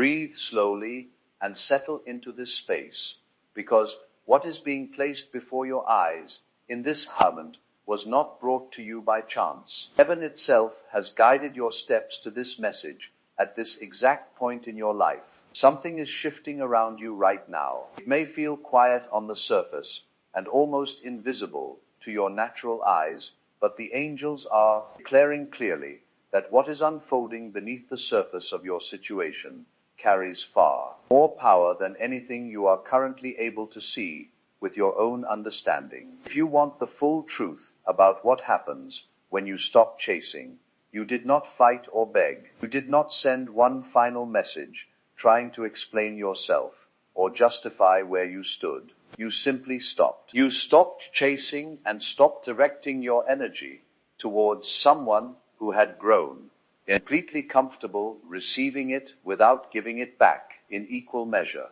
Breathe slowly and settle into this space, because what is being placed before your eyes in this moment was not brought to you by chance. Heaven itself has guided your steps to this message at this exact point in your life. Something is shifting around you right now. It may feel quiet on the surface and almost invisible to your natural eyes, but the angels are declaring clearly that what is unfolding beneath the surface of your situation carries far more power than anything you are currently able to see with your own understanding. If you want the full truth about what happens when you stop chasing, you did not fight or beg. You did not send one final message trying to explain yourself or justify where you stood. You simply stopped. You stopped chasing and stopped directing your energy towards someone who had grown, completely comfortable receiving it without giving it back in equal measure.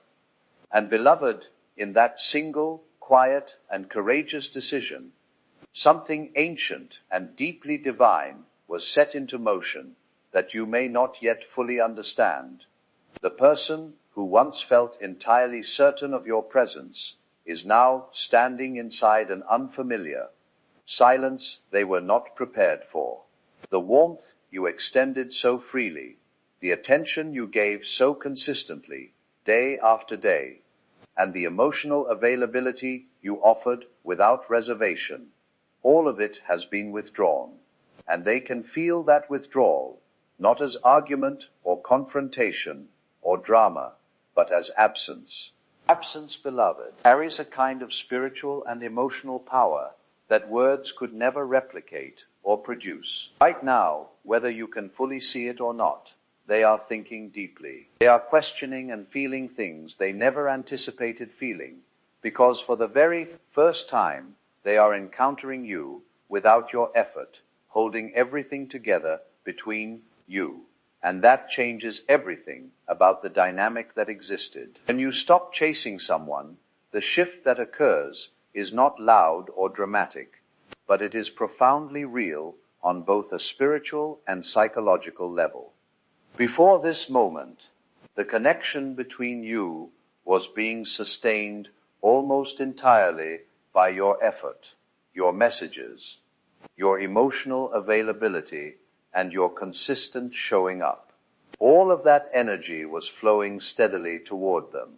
And beloved, in that single, quiet, and courageous decision, something ancient and deeply divine was set into motion that you may not yet fully understand. The person who once felt entirely certain of your presence is now standing inside an unfamiliar silence they were not prepared for. The warmth you extended so freely, the attention you gave so consistently, day after day, and the emotional availability you offered without reservation, all of it has been withdrawn, and they can feel that withdrawal, not as argument or confrontation or drama, but as absence. Absence, beloved, carries a kind of spiritual and emotional power that words could never replicate or produce. Right now, whether you can fully see it or not, they are thinking deeply. They are questioning and feeling things they never anticipated feeling, because for the very first time, they are encountering you without your effort, holding everything together between you. And that changes everything about the dynamic that existed. When you stop chasing someone, the shift that occurs is not loud or dramatic, but it is profoundly real on both a spiritual and psychological level. Before this moment, the connection between you was being sustained almost entirely by your effort, your messages, your emotional availability, and your consistent showing up. All of that energy was flowing steadily toward them,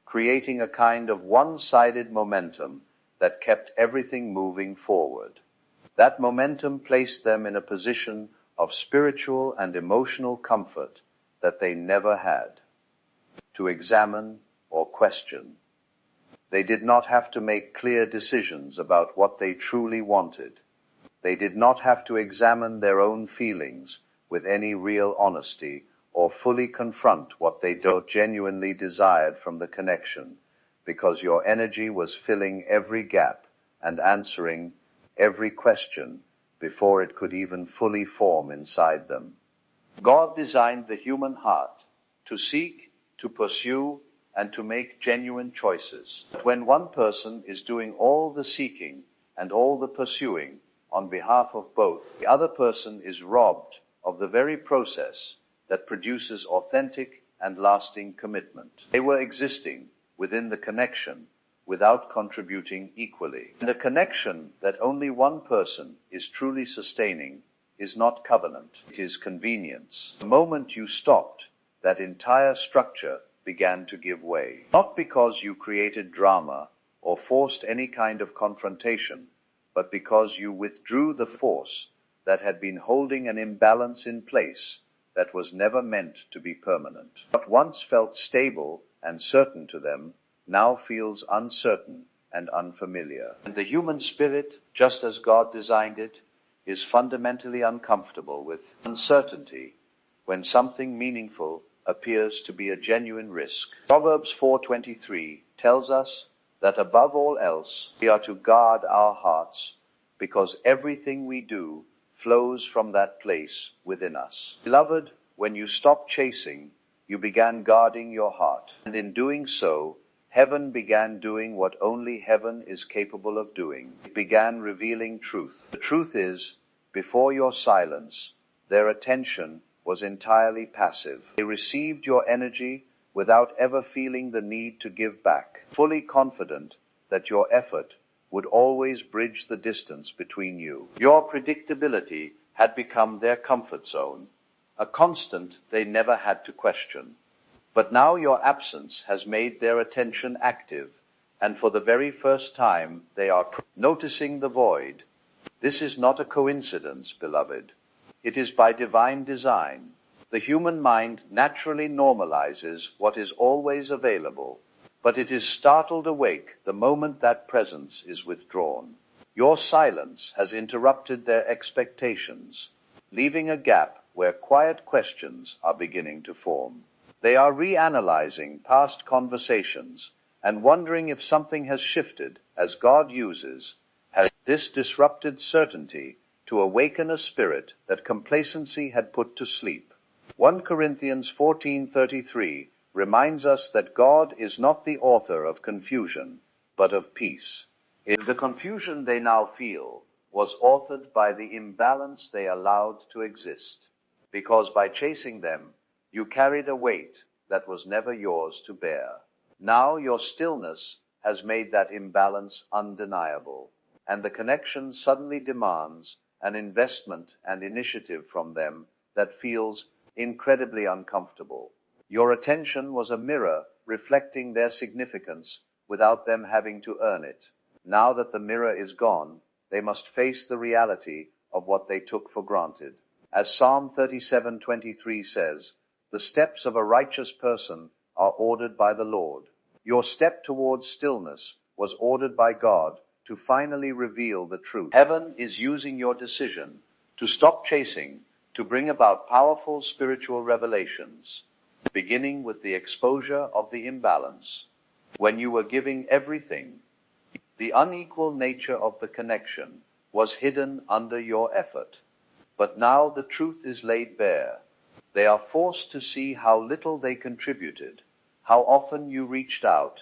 creating a kind of one-sided momentum that kept everything moving forward. That momentum placed them in a position of spiritual and emotional comfort that they never had to examine or question. They did not have to make clear decisions about what they truly wanted. They did not have to examine their own feelings with any real honesty or fully confront what they genuinely desired from the connection, because your energy was filling every gap and answering every question before it could even fully form inside them. God designed the human heart to seek, to pursue, and to make genuine choices. But when one person is doing all the seeking and all the pursuing on behalf of both, the other person is robbed of the very process that produces authentic and lasting commitment. They were existing within the connection without contributing equally. And a connection that only one person is truly sustaining is not covenant, it is convenience. The moment you stopped, that entire structure began to give way. Not because you created drama or forced any kind of confrontation, but because you withdrew the force that had been holding an imbalance in place that was never meant to be permanent. What once felt stable and certain to them now feels uncertain and unfamiliar. And the human spirit, just as God designed it, is fundamentally uncomfortable with uncertainty when something meaningful appears to be a genuine risk. Proverbs 4:23 tells us that above all else we are to guard our hearts, because everything we do flows from that place within us. Beloved, when you stopped chasing, you began guarding your heart. And in doing so, heaven began doing what only heaven is capable of doing. It began revealing truth. The truth is, before your silence, their attention was entirely passive. They received your energy without ever feeling the need to give back, fully confident that your effort would always bridge the distance between you. Your predictability had become their comfort zone, a constant they never had to question. But now your absence has made their attention active, and for the very first time they are noticing the void. This is not a coincidence, beloved. It is by divine design. The human mind naturally normalizes what is always available, but it is startled awake the moment that presence is withdrawn. Your silence has interrupted their expectations, leaving a gap where quiet questions are beginning to form. They are reanalyzing past conversations and wondering if something has shifted as God uses this disrupted certainty to awaken a spirit that complacency had put to sleep. 1 Corinthians 14:33 reminds us that God is not the author of confusion, but of peace. The confusion they now feel was authored by the imbalance they allowed to exist, because by chasing them, you carried a weight that was never yours to bear. Now your stillness has made that imbalance undeniable, and the connection suddenly demands an investment and initiative from them that feels incredibly uncomfortable. Your attention was a mirror reflecting their significance without them having to earn it. Now that the mirror is gone, they must face the reality of what they took for granted. As Psalm 37:23 says, "The steps of a righteous person are ordered by the Lord." Your step towards stillness was ordered by God to finally reveal the truth. Heaven is using your decision to stop chasing to bring about powerful spiritual revelations, beginning with the exposure of the imbalance. When you were giving everything, the unequal nature of the connection was hidden under your effort. But now the truth is laid bare. They are forced to see how little they contributed, how often you reached out,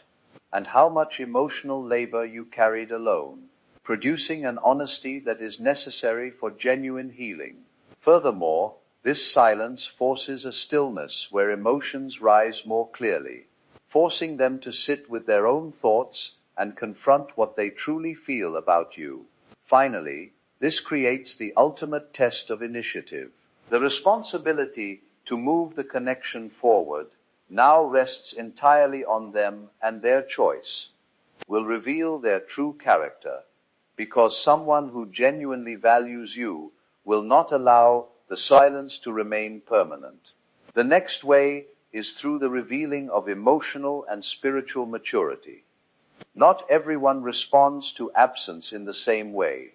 and how much emotional labor you carried alone, producing an honesty that is necessary for genuine healing. Furthermore, this silence forces a stillness where emotions rise more clearly, forcing them to sit with their own thoughts and confront what they truly feel about you. Finally, this creates the ultimate test of initiative. The responsibility to move the connection forward now rests entirely on them, and their choice will reveal their true character, because someone who genuinely values you will not allow the silence to remain permanent. The next way is through the revealing of emotional and spiritual maturity. Not everyone responds to absence in the same way,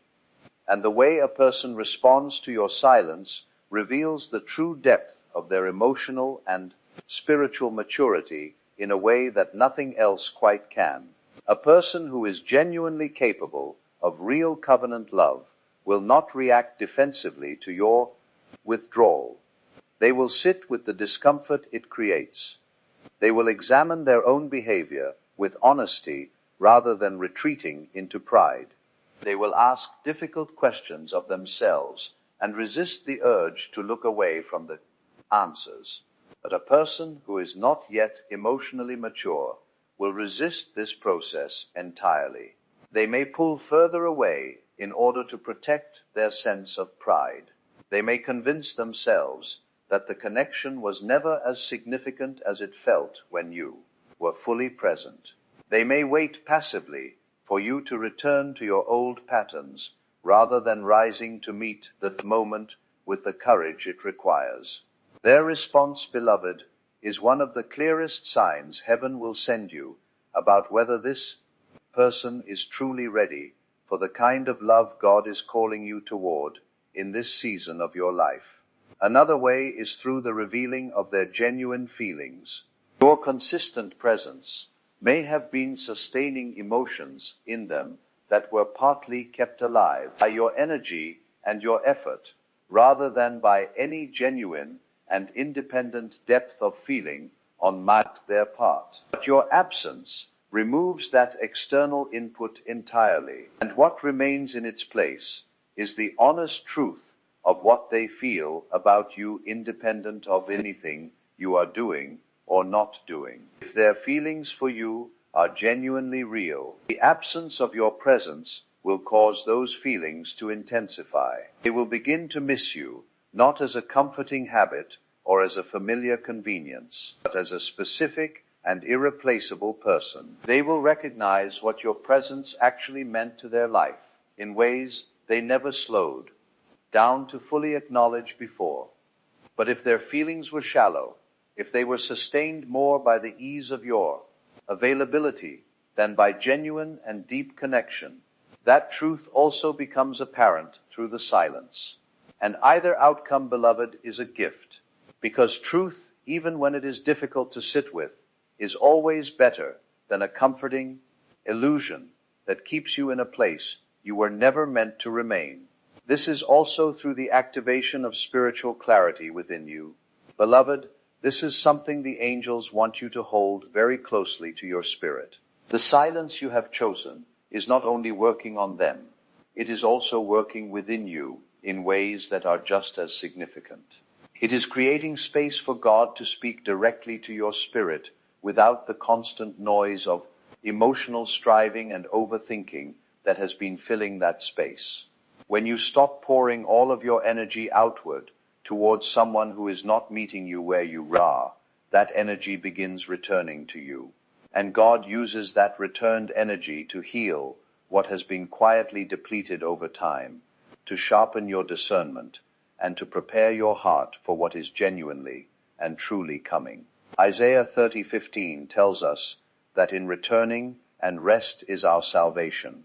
and the way a person responds to your silence reveals the true depth of their emotional and spiritual maturity in a way that nothing else quite can. A person who is genuinely capable of real covenant love will not react defensively to your withdrawal. They will sit with the discomfort it creates. They will examine their own behavior with honesty rather than retreating into pride. They will ask difficult questions of themselves and resist the urge to look away from the answers. But a person who is not yet emotionally mature will resist this process entirely. They may pull further away in order to protect their sense of pride. They may convince themselves that the connection was never as significant as it felt when you were fully present. They may wait passively for you to return to your old patterns rather than rising to meet that moment with the courage it requires. Their response, beloved, is one of the clearest signs heaven will send you about whether this person is truly ready for the kind of love God is calling you toward in this season of your life. Another way is through the revealing of their genuine feelings. Your consistent presence may have been sustaining emotions in them that were partly kept alive by your energy and your effort, rather than by any genuine and independent depth of feeling on their part. But your absence removes that external input entirely, and what remains in its place is the honest truth of what they feel about you independent of anything you are doing or not doing. If their feelings for you are genuinely real, the absence of your presence will cause those feelings to intensify. They will begin to miss you, not as a comforting habit or as a familiar convenience, but as a specific and irreplaceable person. They will recognize what your presence actually meant to their life in ways they never slowed down to fully acknowledge before. But if their feelings were shallow, if they were sustained more by the ease of your availability than by genuine and deep connection, that truth also becomes apparent through the silence. And either outcome, beloved, is a gift, because truth, even when it is difficult to sit with, is always better than a comforting illusion that keeps you in a place you were never meant to remain. This is also through the activation of spiritual clarity within you. Beloved, this is something the angels want you to hold very closely to your spirit. The silence you have chosen is not only working on them, it is also working within you in ways that are just as significant. It is creating space for God to speak directly to your spirit without the constant noise of emotional striving and overthinking that has been filling that space. When you stop pouring all of your energy outward towards someone who is not meeting you where you are, that energy begins returning to you. And God uses that returned energy to heal what has been quietly depleted over time, to sharpen your discernment, and to prepare your heart for what is genuinely and truly coming. Isaiah 30:15 tells us that in returning and rest is our salvation,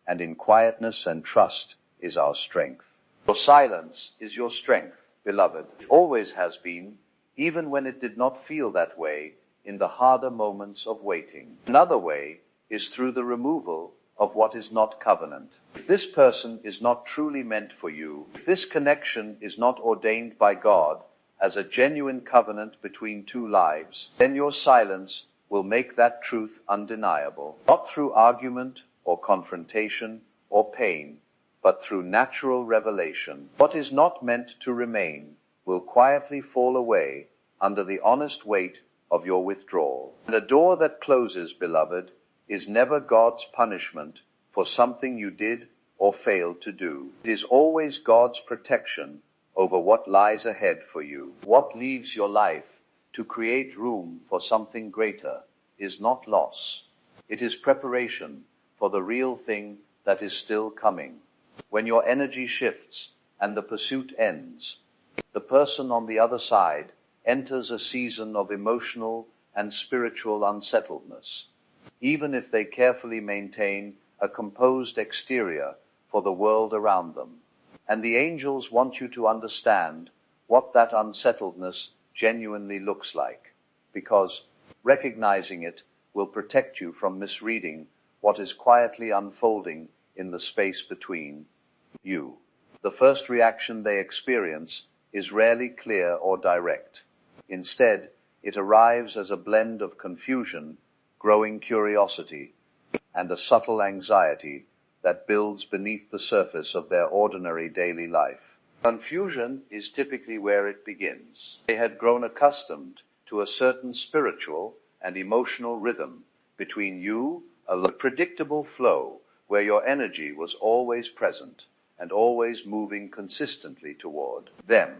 and in quietness and trust is our strength. Your silence is your strength, beloved. It always has been, even when it did not feel that way in the harder moments of waiting. Another way is through the removal of what is not covenant. If this person is not truly meant for you, if this connection is not ordained by God as a genuine covenant between two lives, then your silence will make that truth undeniable, not through argument or confrontation or pain, but through natural revelation. What is not meant to remain will quietly fall away under the honest weight of your withdrawal. And a door that closes, beloved, is never God's punishment for something you did or failed to do. It is always God's protection over what lies ahead for you. What leaves your life to create room for something greater is not loss. It is preparation for the real thing that is still coming. When your energy shifts and the pursuit ends, the person on the other side enters a season of emotional and spiritual unsettledness, even if they carefully maintain a composed exterior for the world around them. And the angels want you to understand what that unsettledness genuinely looks like, because recognizing it will protect you from misreading what is quietly unfolding in the space between you. The first reaction they experience is rarely clear or direct. Instead, it arrives as a blend of confusion, growing curiosity, and a subtle anxiety that builds beneath the surface of their ordinary daily life. Confusion is typically where it begins. They had grown accustomed to a certain spiritual and emotional rhythm between you, a predictable flow where your energy was always present and always moving consistently toward them.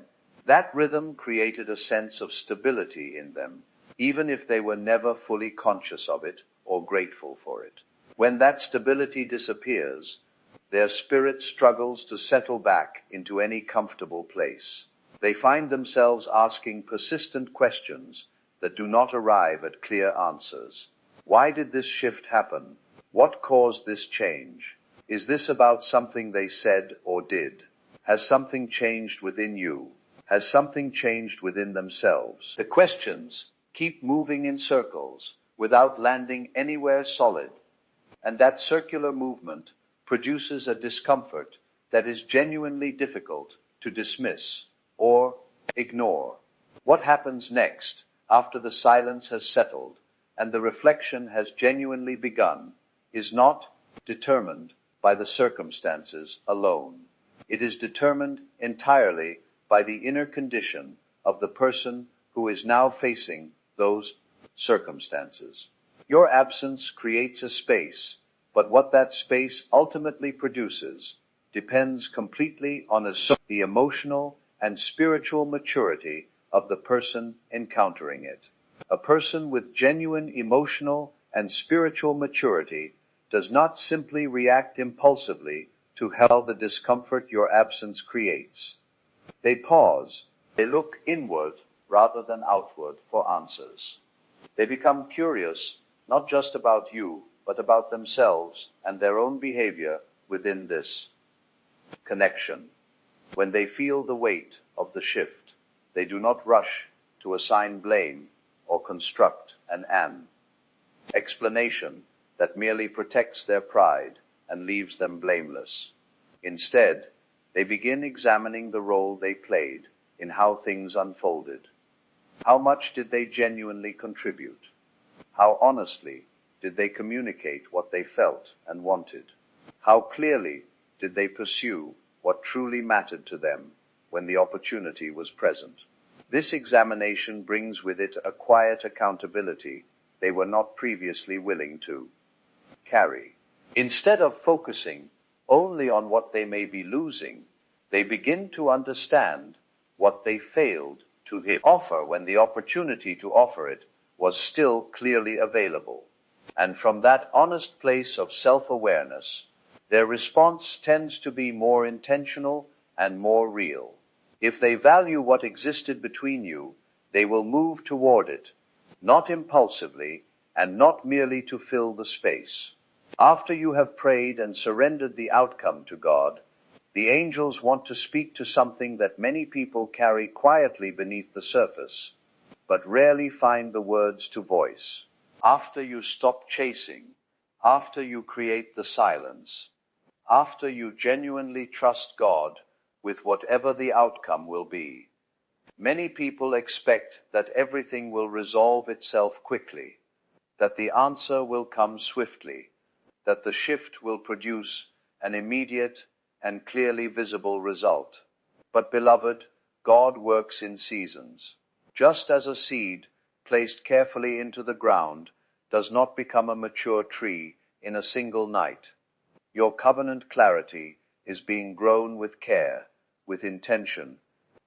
That rhythm created a sense of stability in them, even if they were never fully conscious of it or grateful for it. When that stability disappears, their spirit struggles to settle back into any comfortable place. They find themselves asking persistent questions that do not arrive at clear answers. Why did this shift happen? What caused this change? Is this about something they said or did? Has something changed within you? Has something changed within themselves? The questions keep moving in circles without landing anywhere solid, and that circular movement produces a discomfort that is genuinely difficult to dismiss or ignore. What happens next, after the silence has settled and the reflection has genuinely begun, is not determined by the circumstances alone. It is determined entirely by the inner condition of the person who is now facing those circumstances. Your absence creates a space, but what that space ultimately produces depends completely on the emotional and spiritual maturity of the person encountering it. A person with genuine emotional and spiritual maturity does not simply react impulsively to how the discomfort your absence creates. They pause. They look inward rather than outward for answers. They become curious not just about you, but about themselves and their own behavior within this connection. When they feel the weight of the shift, they do not rush to assign blame or construct an explanation that merely protects their pride and leaves them blameless. Instead, they begin examining the role they played in how things unfolded. How much did they genuinely contribute? How honestly did they communicate what they felt and wanted? How clearly did they pursue what truly mattered to them when the opportunity was present? This examination brings with it a quiet accountability they were not previously willing to carry. Instead of focusing only on what they may be losing, they begin to understand what they failed to offer when the opportunity to offer it was still clearly available. And from that honest place of self-awareness, their response tends to be more intentional and more real. If they value what existed between you, they will move toward it, not impulsively and not merely to fill the space. After you have prayed and surrendered the outcome to God, the angels want to speak to something that many people carry quietly beneath the surface, but rarely find the words to voice. After you stop chasing, after you create the silence, after you genuinely trust God with whatever the outcome will be, many people expect that everything will resolve itself quickly, that the answer will come swiftly, that the shift will produce an immediate and clearly visible result. But beloved, God works in seasons. Just as a seed placed carefully into the ground does not become a mature tree in a single night, your covenant clarity is being grown with care, with intention,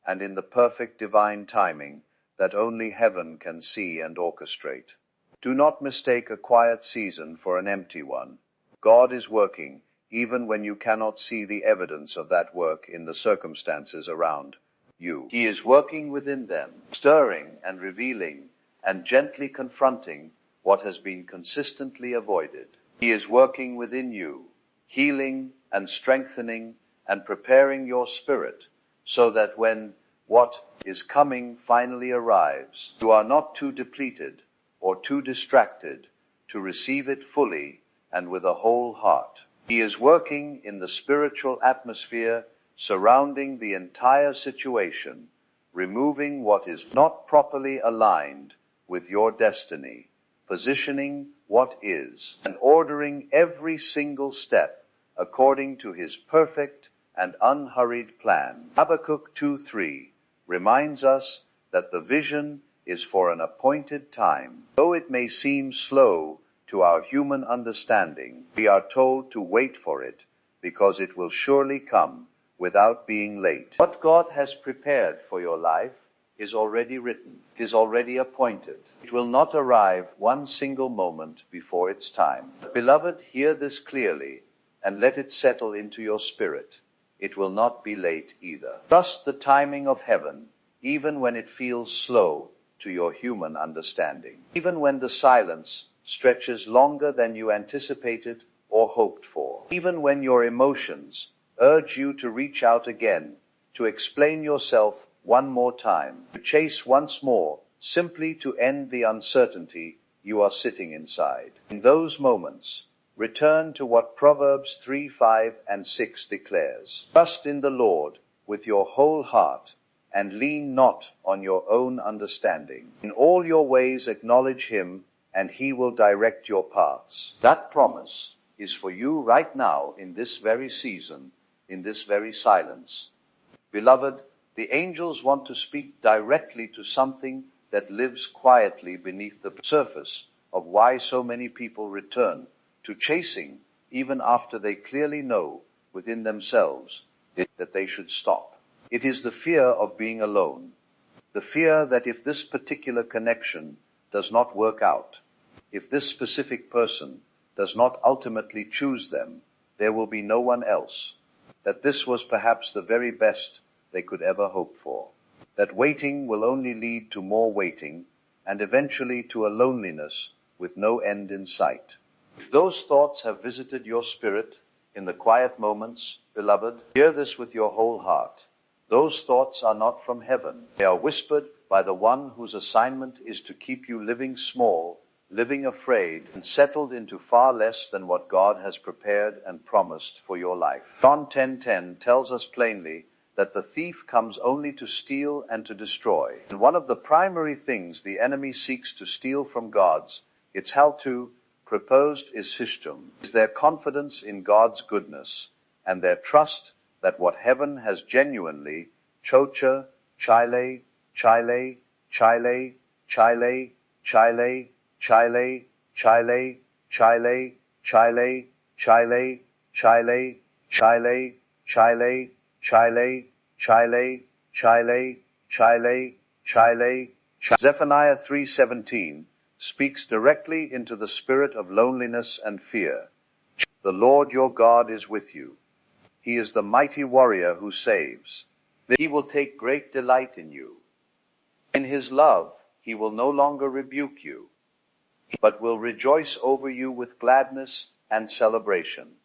and in the perfect divine timing that only heaven can see and orchestrate. Do not mistake a quiet season for an empty one. God is working even when you cannot see the evidence of that work in the circumstances around you. He is working within them, stirring and revealing and gently confronting what has been consistently avoided. He is working within you, healing and strengthening and preparing your spirit so that when what is coming finally arrives, you are not too depleted or too distracted to receive it fully and with a whole heart. He is working in the spiritual atmosphere surrounding the entire situation, removing what is not properly aligned with your destiny, positioning what is, and ordering every single step according to his perfect and unhurried plan. Habakkuk 2:3 reminds us that the vision is for an appointed time. Though it may seem slow to our human understanding, we are told to wait for it, because it will surely come without being late. What God has prepared for your life is already written. It is already appointed. It will not arrive one single moment before its time. Beloved, hear this clearly and let it settle into your spirit. It will not be late either. Trust the timing of heaven, even when it feels slow to your human understanding. Even when the silence stretches longer than you anticipated or hoped for. Even when your emotions urge you to reach out again, to explain yourself one more time, to chase once more, simply to end the uncertainty you are sitting inside. In those moments, return to what Proverbs 3:5 and 6 declares. Trust in the Lord with your whole heart and lean not on your own understanding. In all your ways acknowledge him, and he will direct your paths. That promise is for you right now in this very season, in this very silence. Beloved, the angels want to speak directly to something that lives quietly beneath the surface of why so many people return to chasing even after they clearly know within themselves that they should stop. It is the fear of being alone, the fear that if this particular connection does not work out, if this specific person does not ultimately choose them, there will be no one else, that this was perhaps the very best they could ever hope for, that waiting will only lead to more waiting and eventually to a loneliness with no end in sight. If those thoughts have visited your spirit in the quiet moments, beloved, hear this with your whole heart. Those thoughts are not from heaven. They are whispered by the one whose assignment is to keep you living small, living afraid, and settled into far less than what God has prepared and promised for your life. John 10:10 tells us plainly that the thief comes only to steal and to destroy. And one of the primary things the enemy seeks to steal from God's, it's how to proposed is system, is their confidence in God's goodness and their trust that what heaven has genuinely, chocha, chile, chile, chile, chile, chile, chile, chile, chile, chile, chile, chile, chile, chile, chile, chile, chile, chile, chile. Zephaniah 3:17 speaks directly into the spirit of loneliness and fear. The Lord your God is with you. He is the mighty warrior who saves. He will take great delight in you. In his love, he will no longer rebuke you, but will rejoice over you with gladness and celebration.